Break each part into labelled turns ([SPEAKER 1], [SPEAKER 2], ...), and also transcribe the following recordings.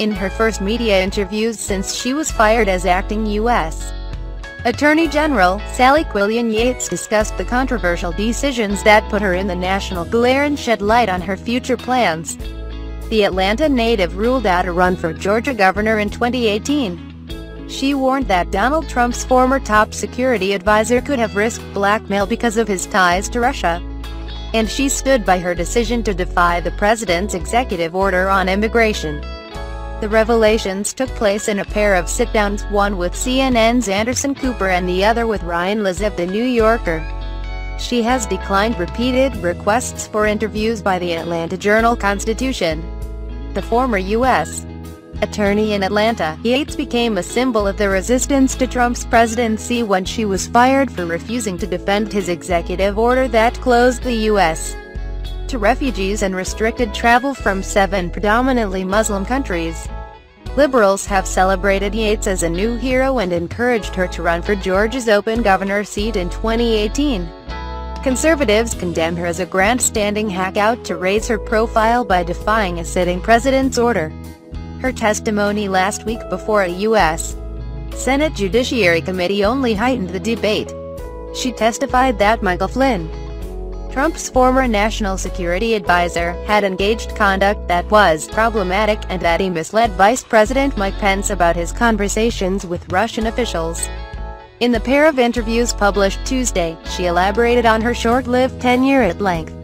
[SPEAKER 1] in her first media interviews since she was fired as acting U.S. Attorney General. Sally Quillian Yates discussed the controversial decisions that put her in the national glare and shed light on her future plans. The Atlanta native ruled out a run for Georgia governor in 2018. She warned that Donald Trump's former top security advisor could have risked blackmail because of his ties to Russia. And she stood by her decision to defy the president's executive order on immigration. The revelations took place in a pair of sit-downs, one with CNN's Anderson Cooper and the other with Ryan Liz of The New Yorker. She has declined repeated requests for interviews by the Atlanta Journal-Constitution. The former U.S. attorney in Atlanta, Yates became a symbol of the resistance to Trump's presidency when she was fired for refusing to defend his executive order that closed the U.S. to refugees and restricted travel from 7 predominantly Muslim countries. Liberals have celebrated Yates as a new hero and encouraged her to run for Georgia's open governor seat in 2018. Conservatives condemn her as a grandstanding hack out to raise her profile by defying a sitting president's order. Her testimony last week before a U.S. Senate Judiciary Committee only heightened the debate. She testified that Michael Flynn, Trump's former national security advisor, had engaged conduct that was problematic and that he misled Vice President Mike Pence about his conversations with Russian officials. In the pair of interviews published Tuesday, she elaborated on her short-lived tenure at length.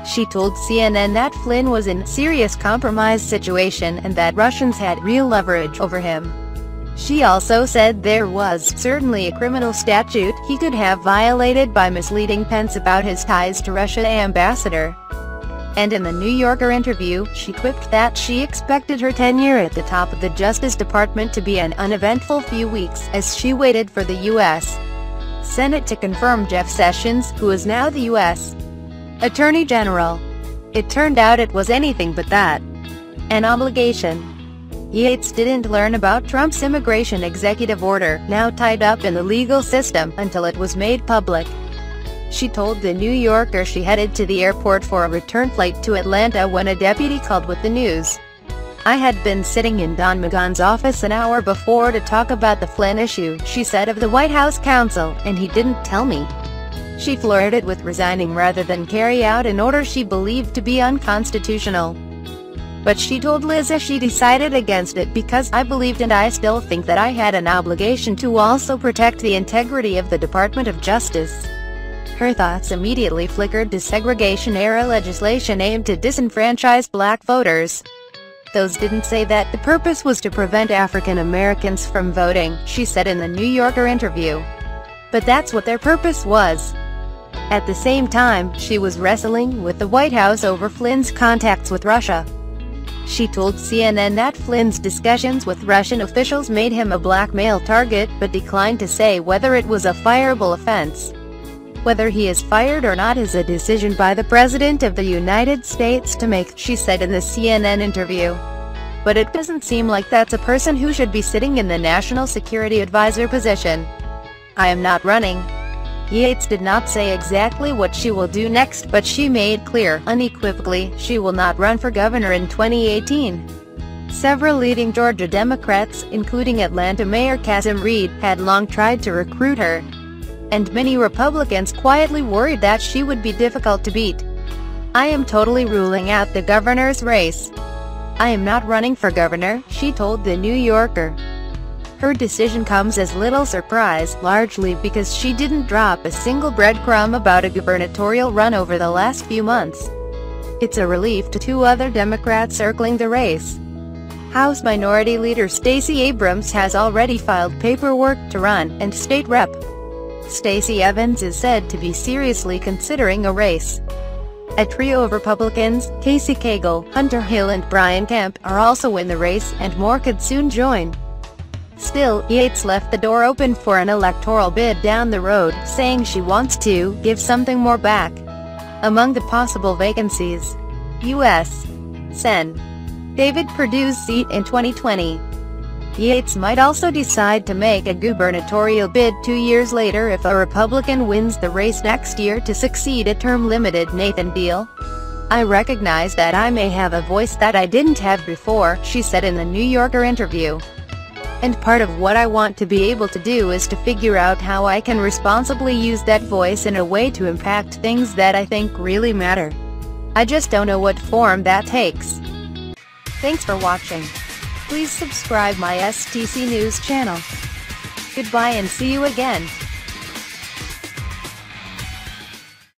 [SPEAKER 1] She told CNN that Flynn was in a serious compromise situation and that Russians had real leverage over him. She also said there was certainly a criminal statute he could have violated by misleading Pence about his ties to Russia ambassador. And in the New Yorker interview, she quipped that she expected her tenure at the top of the Justice Department to be an uneventful few weeks as she waited for the U.S. Senate to confirm Jeff Sessions, who is now the U.S. Attorney General. It turned out it was anything but that. An obligation. Yates didn't learn about Trump's immigration executive order, now tied up in the legal system, until it was made public. She told The New Yorker she headed to the airport for a return flight to Atlanta when a deputy called with the news. "I had been sitting in Don McGahn's office an hour before to talk about the Flynn issue," she said of the White House counsel, "and he didn't tell me." She flirted with resigning rather than carry out an order she believed to be unconstitutional. But she told Liz she decided against it because "I believed and I still think that I had an obligation to also protect the integrity of the Department of Justice." Her thoughts immediately flickered to segregation-era legislation aimed to disenfranchise black voters. "Those didn't say that the purpose was to prevent African Americans from voting," she said in the New Yorker interview. "But that's what their purpose was." At the same time, she was wrestling with the White House over Flynn's contacts with Russia. She told CNN that Flynn's discussions with Russian officials made him a blackmail target, but declined to say whether it was a fireable offense. "Whether he is fired or not is a decision by the President of the United States to make," she said in the CNN interview. "But it doesn't seem like that's a person who should be sitting in the National Security Advisor position. I am not running." Yates did not say exactly what she will do next, but she made clear, unequivocally, she will not run for governor in 2018. Several leading Georgia Democrats, including Atlanta Mayor Kasim Reed, had long tried to recruit her. And many Republicans quietly worried that she would be difficult to beat. "I am totally ruling out the governor's race. I am not running for governor," she told The New Yorker. Her decision comes as little surprise, largely because she didn't drop a single breadcrumb about a gubernatorial run over the last few months. It's a relief to 2 other Democrats circling the race. House Minority Leader Stacey Abrams has already filed paperwork to run, and State Rep. Stacey Evans is said to be seriously considering a race. A trio of Republicans, Casey Cagle, Hunter Hill and Brian Kemp, are also in the race, and more could soon join. Still, Yates left the door open for an electoral bid down the road, saying she wants to give something more back. Among the possible vacancies, U.S. Sen. David Perdue's seat in 2020. Yates might also decide to make a gubernatorial bid 2 years later if a Republican wins the race next year to succeed a term-limited Nathan Deal. "I recognize that I may have a voice that I didn't have before," she said in the New Yorker interview. "And part of what I want to be able to do is to figure out how I can responsibly use that voice in a way to impact things that I think really matter. I just don't know what form that takes." Thanks for watching. Please subscribe my STC News channel. Goodbye and see you again.